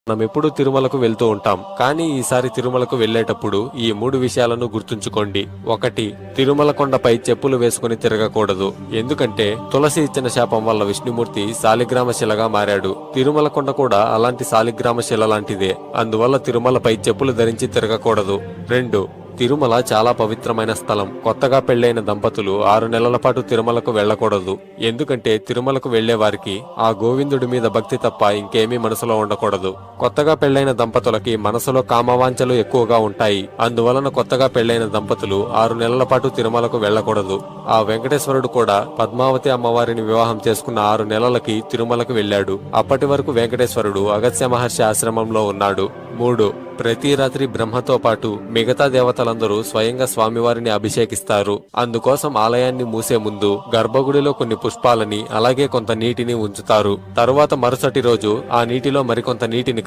మనం ఎప్పుడు తిరుమలకు వెళ్తూ ఉంటాం, కానీ ఈసారి తిరుమలకు వెళ్లేటప్పుడు ఈ 3 విషయాలను గుర్తుంచుకోండి. 1. తిరుమల కొండపై చెప్పులు వేసుకుని తిరగకూడదు. ఎందుకంటే తులసి ఇచ్చిన శాపం వల్ల విష్ణుమూర్తి శాలిగ్రామ శిలగా మారాడు. తిరుమల కొండ కూడా అలాంటి శాలిగ్రామ శిల లాంటిదే. అందువల్ల తిరుమలపై చెప్పులు ధరించి తిరగకూడదు. 2. తిరుమల చాలా పవిత్రమైన స్థలం. కొత్తగా పెళ్లైన దంపతులు 6 నెలల పాటు తిరుమలకు వెళ్లకూడదు. ఎందుకంటే తిరుమలకు వెళ్లే వారికి ఆ గోవిందుడి మీద భక్తి తప్ప ఇంకేమీ మనసులో ఉండకూడదు. కొత్తగా పెళ్లైన దంపతులకి మనసులో కామవాంఛలు ఎక్కువగా ఉంటాయి. అందువలన కొత్తగా పెళ్లైన దంపతులు 6 నెలల పాటు తిరుమలకు వెళ్లకూడదు. ఆ వెంకటేశ్వరుడు కూడా పద్మావతి అమ్మవారిని వివాహం చేసుకున్న 6 నెలలకి తిరుమలకు వెళ్లాడు. అప్పటి వరకు వెంకటేశ్వరుడు అగస్త్య మహర్షి ఆశ్రమంలో ఉన్నాడు. 3. ప్రతి రాత్రి బ్రహ్మతో పాటు మిగతా దేవతలందరూ స్వయంగా స్వామివారిని అభిషేకిస్తారు. అందుకోసం ఆలయాన్ని మూసే ముందు గర్భగుడిలో కొన్ని పుష్పాలని అలాగే కొంత నీటిని ఉంచుతారు. తరువాత మరుసటి రోజు ఆ నీటిలో మరికొంత నీటిని